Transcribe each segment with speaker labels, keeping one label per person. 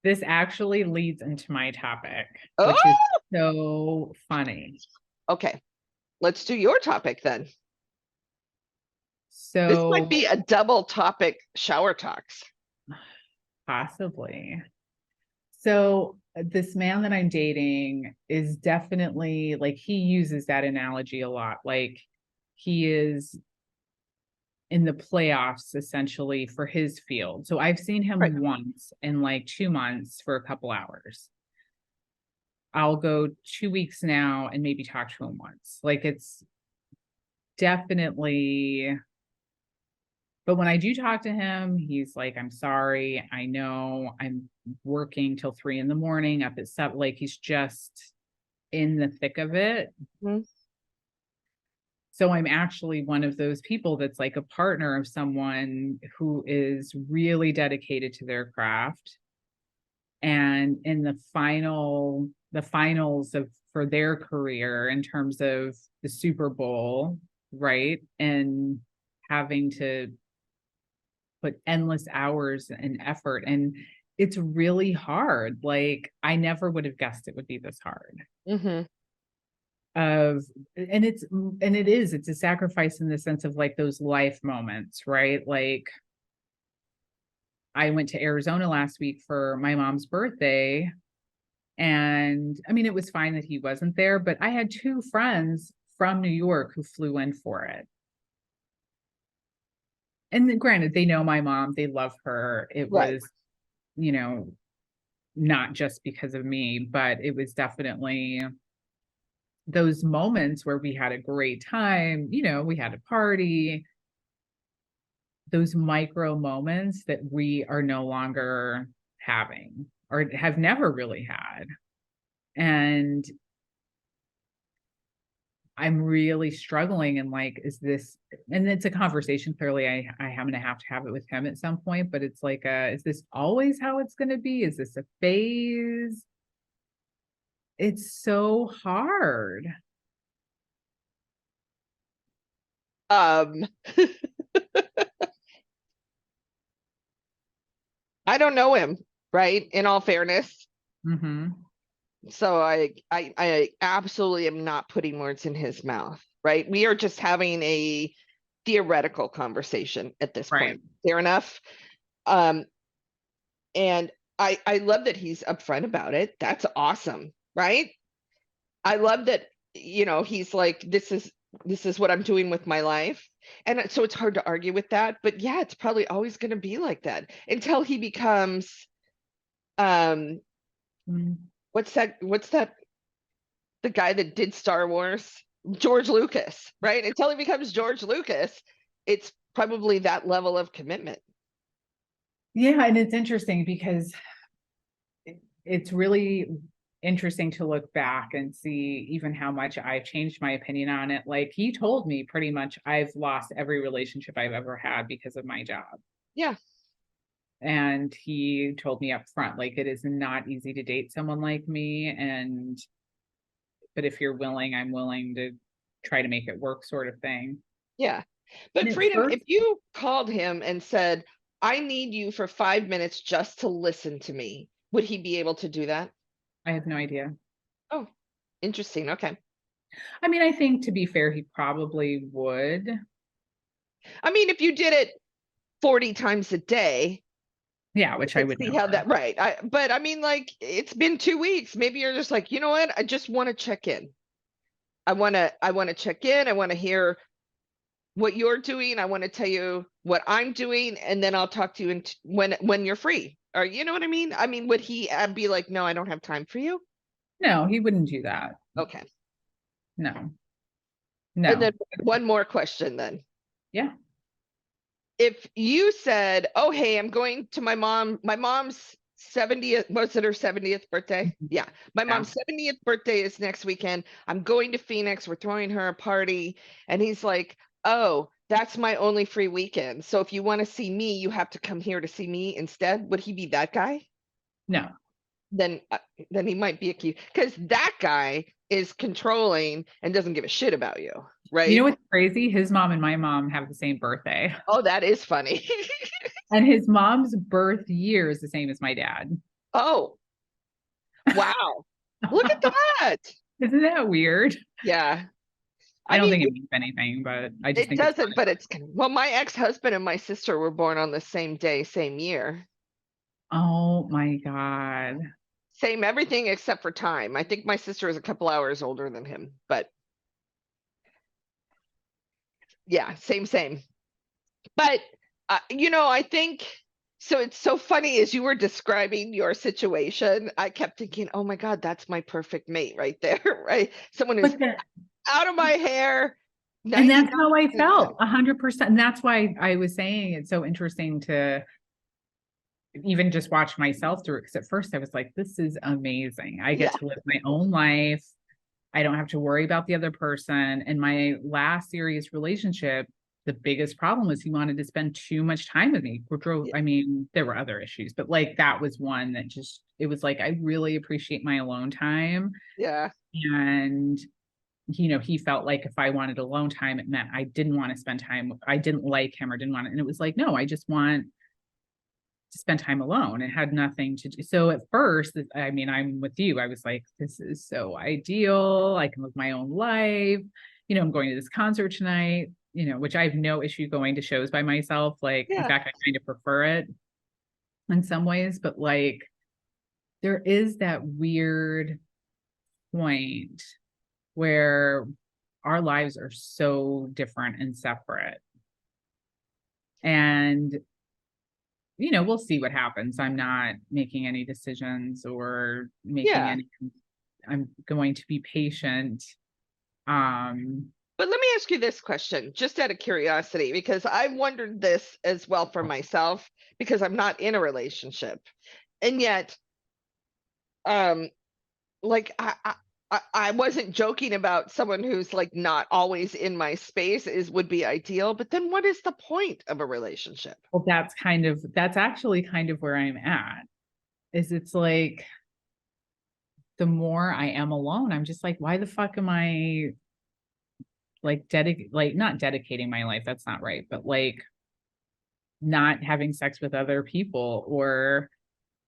Speaker 1: This actually leads into my topic,
Speaker 2: Oh,
Speaker 1: which is so funny.
Speaker 2: okay. Let's do your topic then. This might
Speaker 1: So
Speaker 2: be a double topic shower talks.
Speaker 1: possibly. So this man that I'm dating is definitely like he uses that analogy a lot. Like he is in the playoffs essentially for his field. So I've seen
Speaker 2: Right.
Speaker 1: him once in like 2 months for a couple hours. I'll go 2 weeks now and maybe talk to him once. Like it's definitely, but when I do talk to him, he's like, I'm sorry. I know I'm working till 3 in the morning up at 7. Like he's just in the thick of it.
Speaker 2: Mhm.
Speaker 1: So I'm actually one of those people that's like a partner of someone who is really dedicated to their craft. And in the finals of for their career in terms of the Super Bowl, right? And having to put endless hours and effort, and it's really hard. Like I never would have guessed it would be this hard.
Speaker 2: Mhm.
Speaker 1: Of it's a sacrifice in the sense of like those life moments, right? Like I went to Arizona last week for my mom's birthday, and I mean it was fine that he wasn't there, but I had two friends from New York who flew in for it. And granted, they know my mom, they love her. It
Speaker 2: Right.
Speaker 1: was, you know, not just because of me, but it was definitely those moments where we had a great time, we had a party, those micro moments that we are no longer having or have never really had. And I'm really struggling and like, is this, and it's a conversation clearly I'm going to have it with him at some point, but it's like, is this always how it's going to be? Is this a phase? It's so hard.
Speaker 2: Um, I don't know him, right? In all fairness.
Speaker 1: Mm-hmm.
Speaker 2: So I absolutely am not putting words in his mouth, right? We are just having a theoretical conversation at this
Speaker 1: Right.
Speaker 2: point. Fair enough. Um, and I love that he's upfront about it. That's awesome, right? I love that, he's like, this is what I'm doing with my life. And so it's hard to argue with that. But yeah, it's probably always going to be like that until he becomes um
Speaker 1: Mm.
Speaker 2: what's that the guy that did Star Wars? George Lucas, right? Until he becomes George Lucas, it's probably that level of commitment.
Speaker 1: Yeah. And it's interesting because it's really interesting to look back and see even how much I've changed my opinion on it. Like he told me pretty much I've lost every relationship I've ever had because of my job.
Speaker 2: Yeah.
Speaker 1: And he told me up front, like it is not easy to date someone like me. And but if you're willing, I'm willing to try to make it work, sort of thing.
Speaker 2: Yeah.
Speaker 1: And
Speaker 2: But
Speaker 1: at
Speaker 2: Freedom,
Speaker 1: first,
Speaker 2: if you called him and said, I need you for 5 minutes just to listen to me, would he be able to do that?
Speaker 1: I have no idea.
Speaker 2: Oh, interesting. Okay.
Speaker 1: I mean, I think to be fair, he probably would.
Speaker 2: I mean, if you did it 40 times a day,
Speaker 1: Yeah,
Speaker 2: we
Speaker 1: which I
Speaker 2: could
Speaker 1: would
Speaker 2: see how
Speaker 1: never.
Speaker 2: that, right. But I mean, like, it's been 2 weeks. Maybe you're just like, you know what? I just want to check in. I want to check in. I want to hear what you're doing. I want to tell you what I'm doing, and then I'll talk to you when you're free. Or you know what I mean? I mean, would he be like, no, I don't have time for you?
Speaker 1: No, he wouldn't do that.
Speaker 2: Okay.
Speaker 1: No,
Speaker 2: And then
Speaker 1: no.
Speaker 2: one more question then.
Speaker 1: Yeah.
Speaker 2: If you said, "Oh, hey, I'm going to my mom's 70th, was it her 70th birthday? Yeah. My
Speaker 1: Yeah.
Speaker 2: mom's 70th birthday is next weekend. I'm going to Phoenix. We're throwing her a party." And he's like, "Oh, that's my only free weekend. So if you want to see me, you have to come here to see me instead." Would he be that guy?
Speaker 1: No.
Speaker 2: Then then he might be a key because that guy is controlling and doesn't give a shit about you,
Speaker 1: You know
Speaker 2: right?
Speaker 1: what's crazy? His mom and my mom have the same birthday.
Speaker 2: Oh, that is funny.
Speaker 1: And his mom's birth year is the same as my dad.
Speaker 2: Oh, wow. Look at that.
Speaker 1: Isn't that weird?
Speaker 2: Yeah.
Speaker 1: I
Speaker 2: I
Speaker 1: don't
Speaker 2: mean,
Speaker 1: think it means anything, but I just
Speaker 2: it
Speaker 1: think it's
Speaker 2: doesn't,
Speaker 1: funny.
Speaker 2: but it's well, my ex-husband and my sister were born on the same day, same year.
Speaker 1: Oh my God.
Speaker 2: Same everything except for time. I think my sister is a couple hours older than him, but yeah, same. But I think so. It's so funny as you were describing your situation. I kept thinking, "Oh my God, that's my perfect mate right there." Right? Someone who's
Speaker 1: But the,
Speaker 2: out of my hair,
Speaker 1: and
Speaker 2: nice
Speaker 1: that's how I
Speaker 2: guy.
Speaker 1: felt 100%. And that's why I was saying it's so interesting to even just watch myself through it. Because at first I was like, this is amazing. I get
Speaker 2: Yeah,
Speaker 1: to live my own life. I don't have to worry about the other person. And my last serious relationship, the biggest problem was he wanted to spend too much time with me.
Speaker 2: yeah,
Speaker 1: I mean, there were other issues, but like that was one that just, it was like, I really appreciate my alone time.
Speaker 2: yeah,
Speaker 1: And, he felt like if I wanted alone time, it meant I didn't want to spend time, I didn't like him or didn't want it. And it was like, no, I just want to spend time alone. It had nothing to do. So at first, I mean, I'm with you. I was like, this is so ideal. I can live my own life. I'm going to this concert tonight, which I have no issue going to shows by myself. Like, in
Speaker 2: yeah.
Speaker 1: fact, I kind of prefer it in some ways, but like, there is that weird point where our lives are so different and separate. And we'll see what happens. I'm not making any decisions or making
Speaker 2: Yeah.
Speaker 1: any, I'm going to be patient. Um,
Speaker 2: But let me ask you this question, just out of curiosity, because I've wondered this as well for myself, because I'm not in a relationship. And yet, um, like I wasn't joking about someone who's like not always in my space is would be ideal, but then what is the point of a relationship?
Speaker 1: well, that's actually kind of where I'm at, is it's like the more I am alone, I'm just like, why the fuck am I like not dedicating my life? That's not right, but like not having sex with other people or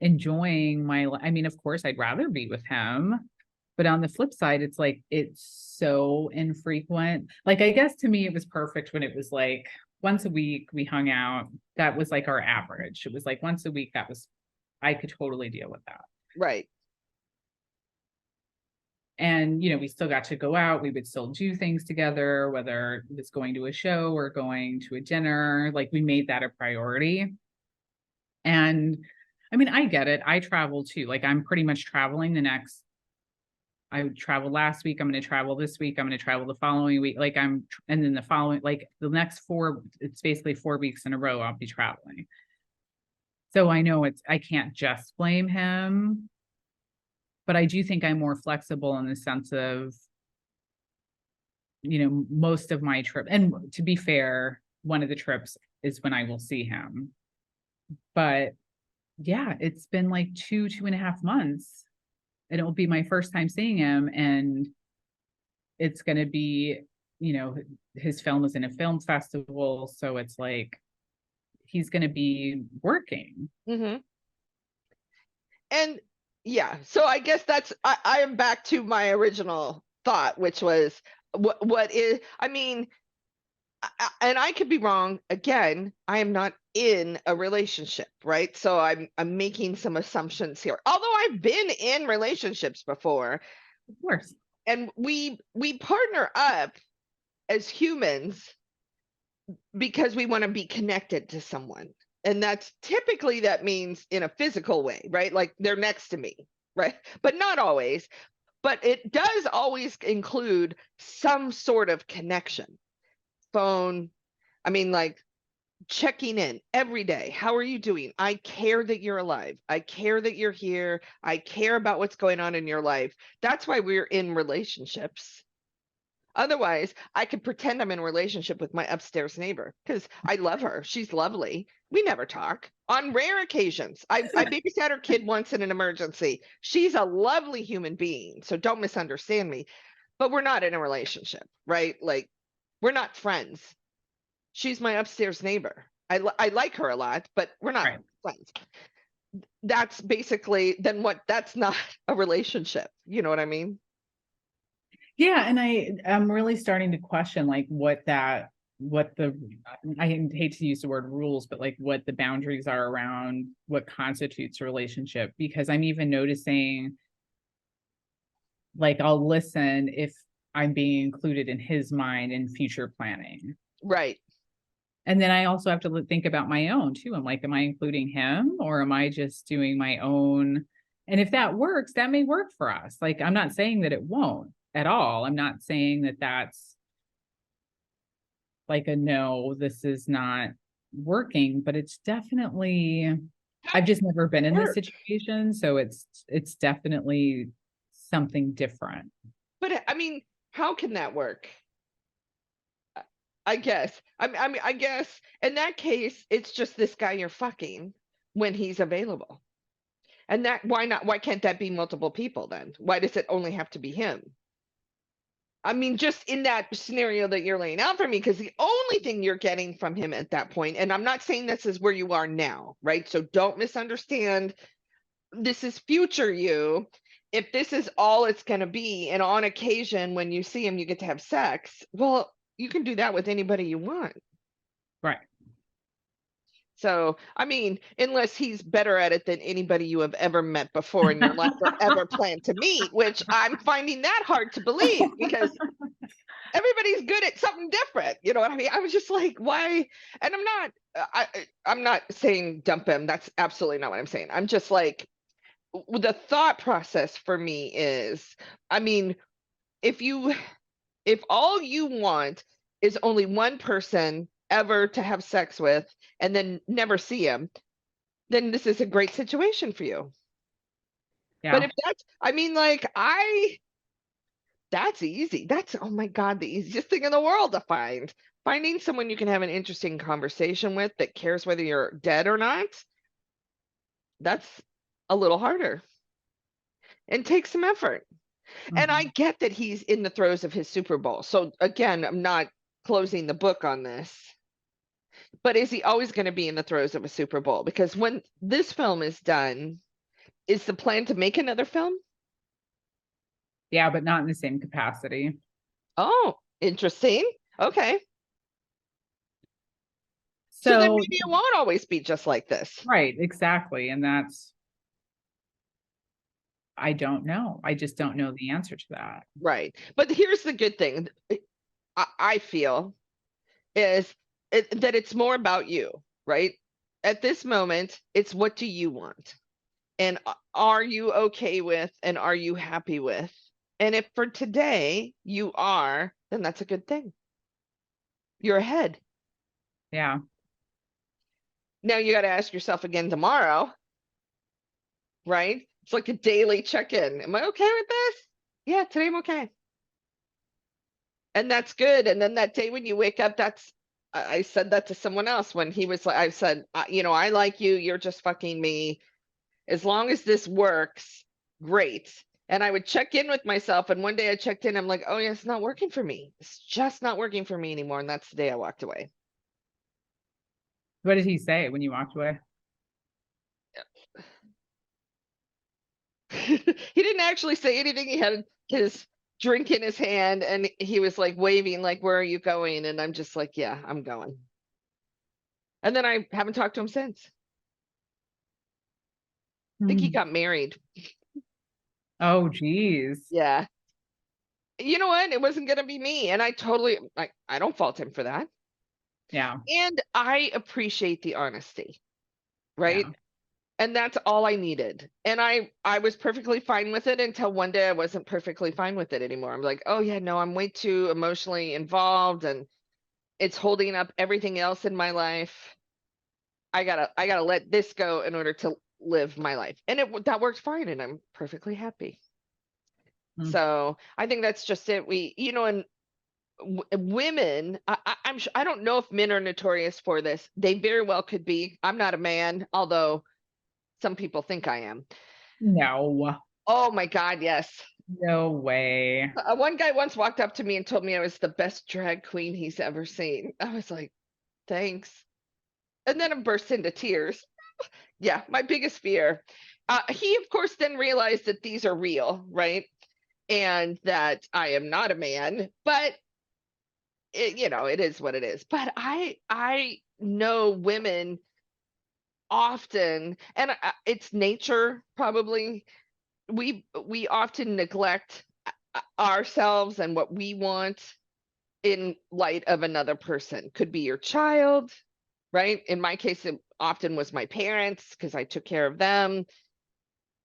Speaker 1: enjoying I mean, of course, I'd rather be with him. But on the flip side, it's like it's so infrequent. Like, I guess to me, it was perfect when it was like once a week we hung out. That was like our average. It was like once a week. I could totally deal with that.
Speaker 2: Right.
Speaker 1: And, we still got to go out. We would still do things together, whether it was going to a show or going to a dinner. Like, we made that a priority. And I mean, I get it. I travel too. Like, I'm pretty much traveling I traveled last week. I'm going to travel this week. I'm going to travel the following week. And then the following, like the next it's basically 4 weeks in a row, I'll be traveling. So I know I can't just blame him, but I do think I'm more flexible in the sense of, most of my trip. And to be fair, one of the trips is when I will see him. But yeah, it's been like 2.5 months, and it will be my first time seeing him. And it's going to be, his film is in a film festival. So it's like he's going to be working.
Speaker 2: Hmm. And yeah, so I guess I am back to my original thought, which was what is, I mean, and I could be wrong. Again, I am not in a relationship, right? So I'm making some assumptions here. Although I've been in relationships before,
Speaker 1: Of course.
Speaker 2: and we partner up as humans because we want to be connected to someone. And that's typically that means in a physical way, right? Like they're next to me, right? But not always. But it does always include some sort of connection. Phone, I mean, like checking in every day. How are you doing? I care that you're alive. I care that you're here. I care about what's going on in your life. That's why we're in relationships. Otherwise, I could pretend I'm in a relationship with my upstairs neighbor because I love her. She's lovely. We never talk. On rare occasions, I babysat her kid once in an emergency. She's a lovely human being, so don't misunderstand me. But we're not in a relationship, right? Like, we're not friends. She's my upstairs neighbor. I like her a lot, but we're not
Speaker 1: Right.
Speaker 2: friends. that's basically then what, that's not a relationship. You know what I mean?
Speaker 1: Yeah, and I'm really starting to question like what the I hate to use the word rules, but like what the boundaries are around what constitutes a relationship. Because I'm even noticing like I'll listen if I'm being included in his mind in future planning.
Speaker 2: Right.
Speaker 1: And then I also have to think about my own too. I'm like, am I including him or am I just doing my own? And if that works, that may work for us. Like, I'm not saying that it won't at all. I'm not saying that that's like a no, this is not working, but it's definitely,
Speaker 2: How
Speaker 1: I've
Speaker 2: can
Speaker 1: just never been
Speaker 2: it
Speaker 1: in this
Speaker 2: work?
Speaker 1: situation. So it's definitely something different.
Speaker 2: But I mean, how can that work? I guess. I mean, I guess in that case, it's just this guy you're fucking when he's available. And that, why not? Why can't that be multiple people then? Why does it only have to be him? I mean, just in that scenario that you're laying out for me, because the only thing you're getting from him at that point, and I'm not saying this is where you are now, right? So don't misunderstand. This is future you. If this is all it's going to be, and on occasion when you see him, you get to have sex, well, you can do that with anybody you want.
Speaker 1: Right.
Speaker 2: So, I mean, unless he's better at it than anybody you have ever met before in your life or ever plan to meet, which I'm finding that hard to believe because everybody's good at something different. You know what I mean? I was just like, why? And I'm not saying dump him. That's absolutely not what I'm saying. I'm just like, the thought process for me is, I mean, if you, if all you want is only one person ever to have sex with and then never see him, then this is a great situation for you. But
Speaker 1: Yeah.
Speaker 2: if that's, I mean, like, that's easy. That's, oh my God, the easiest thing in the world to find. Finding someone you can have an interesting conversation with that cares whether you're dead or not, that's a little harder and takes some effort. And I
Speaker 1: Mhm.
Speaker 2: get that he's in the throes of his Super Bowl. So again, I'm not closing the book on this. But is he always going to be in the throes of a Super Bowl? Because when this film is done, is the plan to make another film?
Speaker 1: Yeah, but not in the same capacity.
Speaker 2: Oh, interesting. Okay. So then
Speaker 1: So,
Speaker 2: maybe it won't always be just like this.
Speaker 1: right, exactly. And that's, I don't know. I just don't know the answer to that.
Speaker 2: Right. But here's the good thing I feel is that it's more about you, right? At this moment, it's what do you want? And are you okay with and are you happy with? And if for today you are, then that's a good thing. You're ahead.
Speaker 1: Yeah.
Speaker 2: Now you got to ask yourself again tomorrow, right? It's like a daily check in. Am I okay with this? Yeah, today I'm okay. And that's good. And then that day when you wake up, that's, I said that to someone else when he was like, I said, you know, I like you. You're just fucking me. As long as this works, great. And I would check in with myself. And one day I checked in, I'm like, oh, yeah, it's not working for me. It's just not working for me anymore. And that's the day I walked away.
Speaker 1: What did he say when you walked away?
Speaker 2: He didn't actually say anything. He had his drink in his hand and he was like waving, like, where are you going? And I'm just like, yeah, I'm going. And then I haven't talked to him since. I think he
Speaker 1: Hmm.
Speaker 2: got married.
Speaker 1: Oh, geez.
Speaker 2: Yeah. You know what? It wasn't going to be me. And I totally, like, I don't fault him for that.
Speaker 1: Yeah.
Speaker 2: And I appreciate the honesty, right?
Speaker 1: Yeah.
Speaker 2: And that's all I needed. And I was perfectly fine with it until one day I wasn't perfectly fine with it anymore. I'm like, oh yeah, no, I'm way too emotionally involved and it's holding up everything else in my life. I gotta let this go in order to live my life. And that worked fine and I'm perfectly happy.
Speaker 1: Mm.
Speaker 2: So I think that's just it. We, you know, and women, I don't know if men are notorious for this. They very well could be. I'm not a man, although some people think I am.
Speaker 1: No.
Speaker 2: Oh my God, yes.
Speaker 1: No way.
Speaker 2: One guy once walked up to me and told me I was the best drag queen he's ever seen. I was like, thanks. And then I burst into tears. Yeah, my biggest fear. He, of course, then realized that these are real, right? And that I am not a man, but it is what it is. But I know women often, and it's nature probably. We often neglect ourselves and what we want in light of another person. Could be your child, right? In my case, it often was my parents because I took care of them,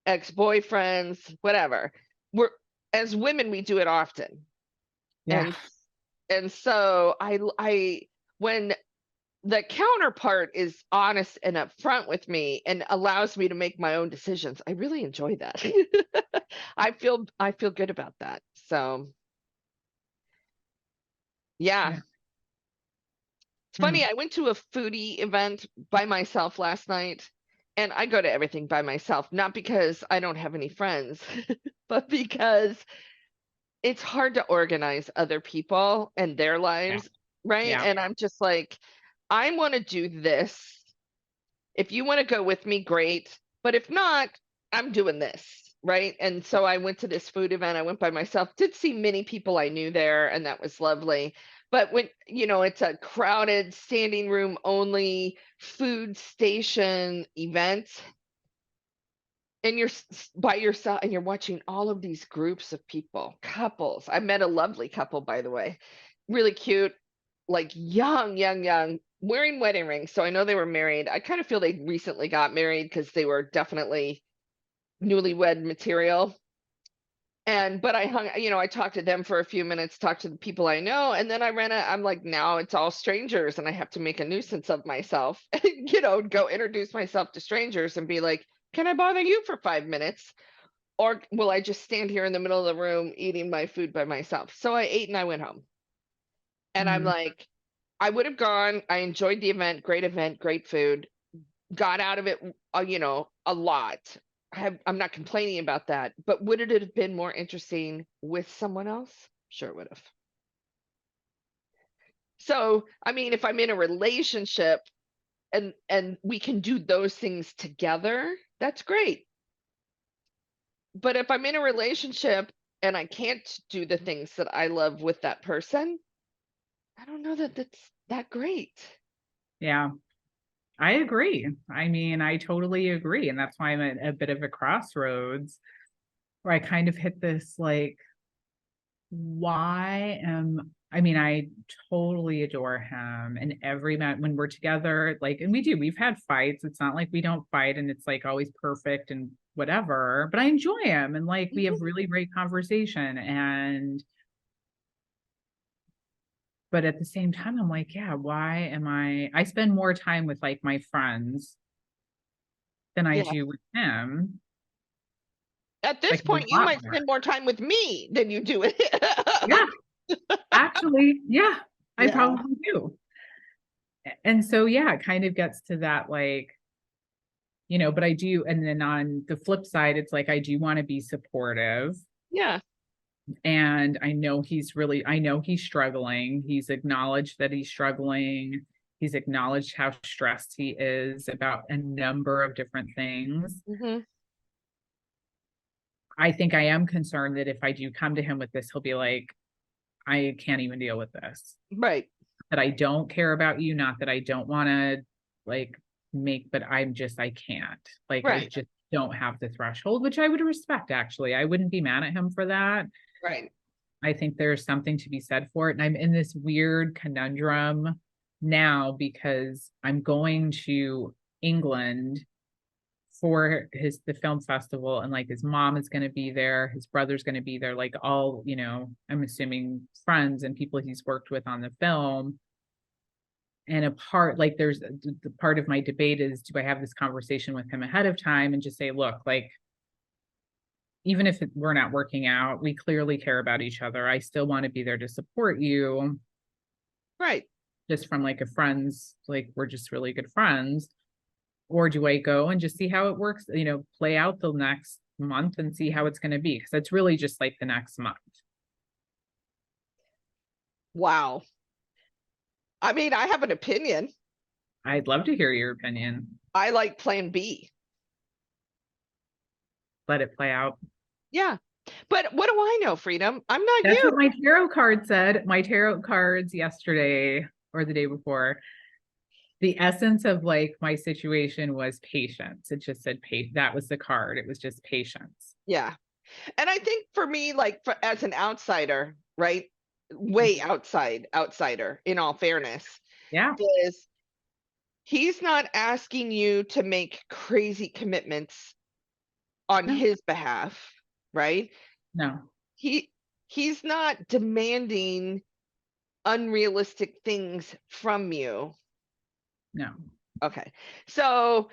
Speaker 2: ex-boyfriends, whatever. We're As women, we do it often.
Speaker 1: Yeah.
Speaker 2: And so I when the counterpart is honest and upfront with me and allows me to make my own decisions, I really enjoy that. I feel good about that. So, yeah.
Speaker 1: Yeah.
Speaker 2: It's funny,
Speaker 1: Hmm.
Speaker 2: I went to a foodie event by myself last night, and I go to everything by myself, not because I don't have any friends, but because it's hard to organize other people and their
Speaker 1: Yeah.
Speaker 2: lives, right?
Speaker 1: Yeah.
Speaker 2: And I'm just like, I want to do this. If you want to go with me, great. But if not, I'm doing this, right? And so I went to this food event. I went by myself, did see many people I knew there, and that was lovely. But it's a crowded standing room only food station event, and you're by yourself and you're watching all of these groups of people, couples. I met a lovely couple, by the way, really cute, like young, wearing wedding rings. So I know they were married. I kind of feel they recently got married because they were definitely newlywed material. But I talked to them for a few minutes, talked to the people I know, and then I'm like, now it's all strangers, and I have to make a nuisance of myself, go introduce myself to strangers and be like, can I bother you for 5 minutes? Or will I just stand here in the middle of the room eating my food by myself? So I ate and I went home. And I'm
Speaker 1: Hmm.
Speaker 2: like, I would have gone. I enjoyed the event, great food, got out of it, a lot. I'm not complaining about that, but would it have been more interesting with someone else? Sure it would have. So, I mean, if I'm in a relationship and we can do those things together, that's great. But if I'm in a relationship and I can't do the things that I love with that person, I don't know that that's that great.
Speaker 1: Yeah. I agree. I mean, I totally agree. And that's why I'm at a bit of a crossroads where I kind of hit this like, I mean, I totally adore him and every man when we're together, like, and we've had fights. It's not like we don't fight and it's like always perfect and whatever, but I enjoy him and like we have
Speaker 2: Mhm.
Speaker 1: really great conversation. But at the same time, I'm like, yeah, I spend more time with like my friends than I
Speaker 2: Yeah.
Speaker 1: do with him,
Speaker 2: At this
Speaker 1: like a
Speaker 2: point, you
Speaker 1: lot
Speaker 2: might
Speaker 1: more.
Speaker 2: spend more time with me than you do with
Speaker 1: Yeah, actually, yeah, I
Speaker 2: Yeah.
Speaker 1: probably do. And so, yeah, it kind of gets to that, like, but I do. And then on the flip side, it's like, I do want to be supportive.
Speaker 2: Yeah.
Speaker 1: And I know he's struggling. He's acknowledged that he's struggling. He's acknowledged how stressed he is about a number of different things.
Speaker 2: Hmm.
Speaker 1: I think I am concerned that if I do come to him with this, he'll be like, I can't even deal with this.
Speaker 2: Right.
Speaker 1: That I don't care about you, not that I don't want to like but I can't. Like, I
Speaker 2: Right.
Speaker 1: just don't have the threshold, which I would respect actually. I wouldn't be mad at him for that.
Speaker 2: Right.
Speaker 1: I think there's something to be said for it. And I'm in this weird conundrum now because I'm going to England for the film festival and like his mom is going to be there, his brother's going to be there, like all, I'm assuming friends and people he's worked with on the film. And a part like there's the part of my debate is, do I have this conversation with him ahead of time and just say, look, like, even if we're not working out, we clearly care about each other. I still want to be there to support you,
Speaker 2: Right.
Speaker 1: just from like a friends, like we're just really good friends. Or do I go and just see how it works, play out the next month and see how it's going to be? Because it's really just like the next month.
Speaker 2: Wow. I mean, I have an opinion.
Speaker 1: I'd love to hear your opinion.
Speaker 2: I like plan B.
Speaker 1: Let it play out.
Speaker 2: Yeah. But what do I know, Freedom? I'm not
Speaker 1: That's what
Speaker 2: you.
Speaker 1: my tarot card said. My tarot cards yesterday or the day before, the essence of like my situation was patience. It just said that was the card. It was just patience.
Speaker 2: Yeah. And I think for me, like as an outsider, right? Way outsider, in all fairness,
Speaker 1: Yeah.
Speaker 2: is he's not asking you to make crazy commitments on
Speaker 1: No,
Speaker 2: his behalf, right?
Speaker 1: no,
Speaker 2: He he's not demanding unrealistic things from you.
Speaker 1: no,
Speaker 2: Okay. So,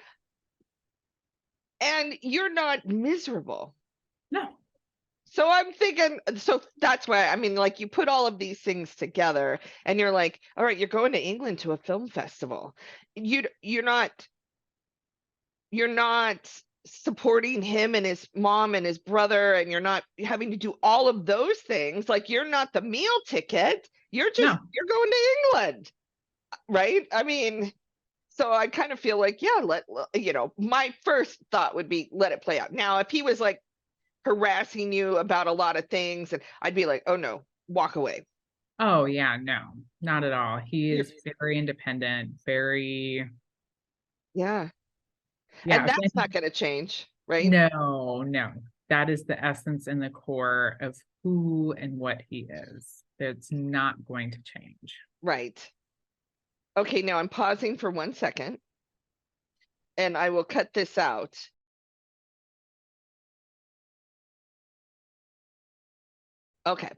Speaker 2: and you're not miserable.
Speaker 1: no,
Speaker 2: So I'm thinking, so that's why, I mean, like you put all of these things together and you're like, all right, you're going to England to a film festival. You're not supporting him and his mom and his brother, and you're not having to do all of those things. Like you're not the meal ticket.
Speaker 1: no.
Speaker 2: You're going to England, right? I mean, so I kind of feel like, yeah, my first thought would be let it play out. Now, if he was like harassing you about a lot of things, and I'd be like, oh no, walk away.
Speaker 1: Oh, yeah, no, not at all. He
Speaker 2: You're,
Speaker 1: is very independent, very,
Speaker 2: yeah. And
Speaker 1: yeah.
Speaker 2: that's not going to change, right?
Speaker 1: No, no. That is the essence and the core of who and what he is. It's not going to change.
Speaker 2: Right. Okay, now I'm pausing for 1 second and I will cut this out. Okay,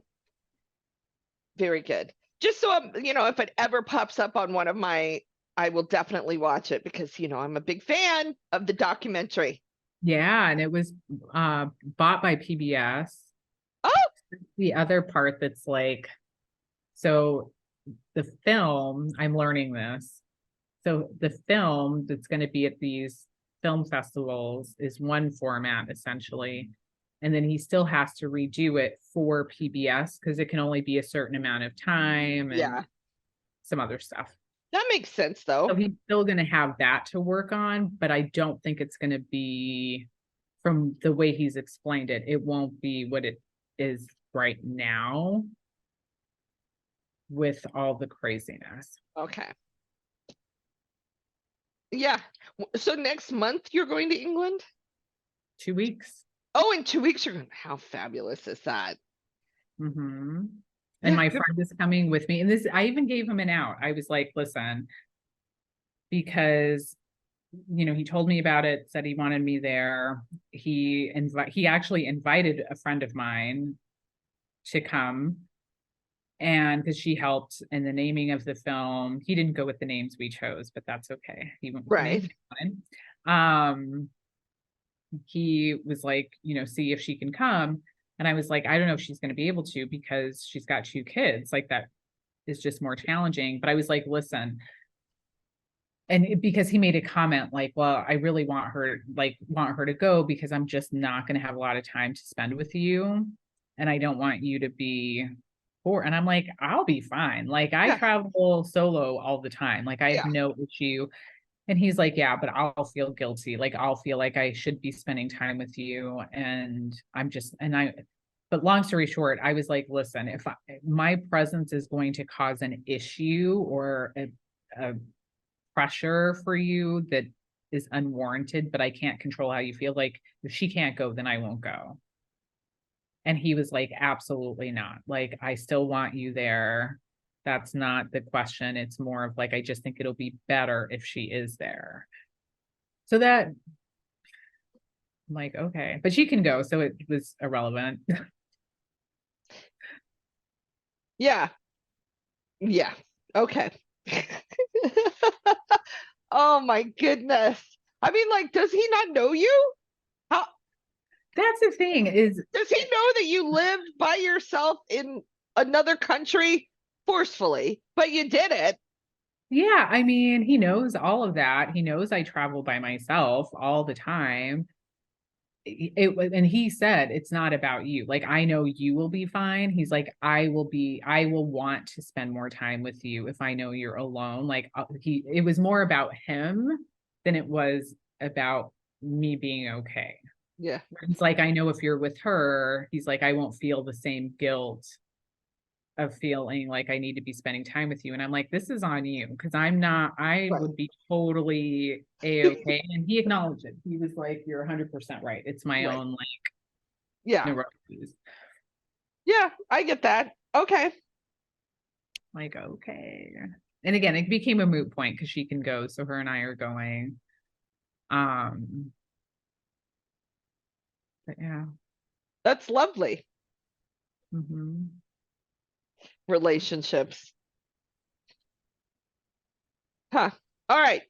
Speaker 2: very good. Just so if it ever pops up on one of my, I will definitely watch it because, I'm a big fan of the documentary.
Speaker 1: Yeah, and it was bought by PBS.
Speaker 2: Oh,
Speaker 1: The other part that's like, so the film, I'm learning this. So the film that's going to be at these film festivals is one format essentially. And then he still has to redo it for PBS because it can only be a certain amount of time and
Speaker 2: yeah.
Speaker 1: some other stuff.
Speaker 2: That makes sense
Speaker 1: So
Speaker 2: though.
Speaker 1: he's still going to have that to work on, but I don't think it's going to be from the way he's explained it. It won't be what it is right now with all the craziness.
Speaker 2: Okay. Yeah. So next month you're going to England?
Speaker 1: 2 weeks.
Speaker 2: Oh, in 2 weeks you're going. How fabulous is that?
Speaker 1: Mm-hmm. And
Speaker 2: Yeah,
Speaker 1: my
Speaker 2: good.
Speaker 1: friend is coming with me. And this, I even gave him an out. I was like, listen, because he told me about it, said he wanted me there. He actually invited a friend of mine to come, and because she helped in the naming of the film. He didn't go with the names we chose, but that's okay. He went with the
Speaker 2: Right.
Speaker 1: names. Um, he was like, see if she can come. And I was like, I don't know if she's going to be able to because she's got 2 kids. Like that is just more challenging. But I was like, listen, because he made a comment like, well, I really want her to go because I'm just not going to have a lot of time to spend with you. And I don't want you to be poor. And I'm like, I'll be fine. Like I
Speaker 2: Yeah.
Speaker 1: travel solo all the time. Like I have
Speaker 2: Yeah.
Speaker 1: no issue. And he's like, yeah, but I'll feel guilty. Like I'll feel like I should be spending time with you. And but long story short, I was like, listen, if my presence is going to cause an issue or a pressure for you that is unwarranted, but I can't control how you feel. Like if she can't go, then I won't go. And he was like, absolutely not. Like, I still want you there. That's not the question. It's more of like, I just think it'll be better if she is there. So that I'm like, okay, but she can go. So it was irrelevant.
Speaker 2: Yeah. Yeah. Okay. Oh my goodness. I mean, like, does he not know you? How
Speaker 1: That's the thing is,
Speaker 2: does he know that you lived by yourself in another country forcefully, but you did it?
Speaker 1: yeah, I mean, he knows all of that. He knows I travel by myself all the time. it was, and he said, it's not about you. Like, I know you will be fine. He's like, I will want to spend more time with you if I know you're alone. Like, it was more about him than it was about me being okay.
Speaker 2: Yeah.
Speaker 1: It's like, I know if you're with her, he's like, I won't feel the same guilt of feeling like I need to be spending time with you. And I'm like, this is on you, because I
Speaker 2: Right.
Speaker 1: would be totally a-okay. And he acknowledged it. He was like, you're 100% right. It's my
Speaker 2: Right.
Speaker 1: own like
Speaker 2: Yeah.
Speaker 1: neuroses.
Speaker 2: Yeah. I get that. Okay.
Speaker 1: Like, okay. And again, it became a moot point because she can go. So her and I are going. Um, but yeah.
Speaker 2: That's lovely.
Speaker 1: Mhm.
Speaker 2: Relationships. Huh. All right.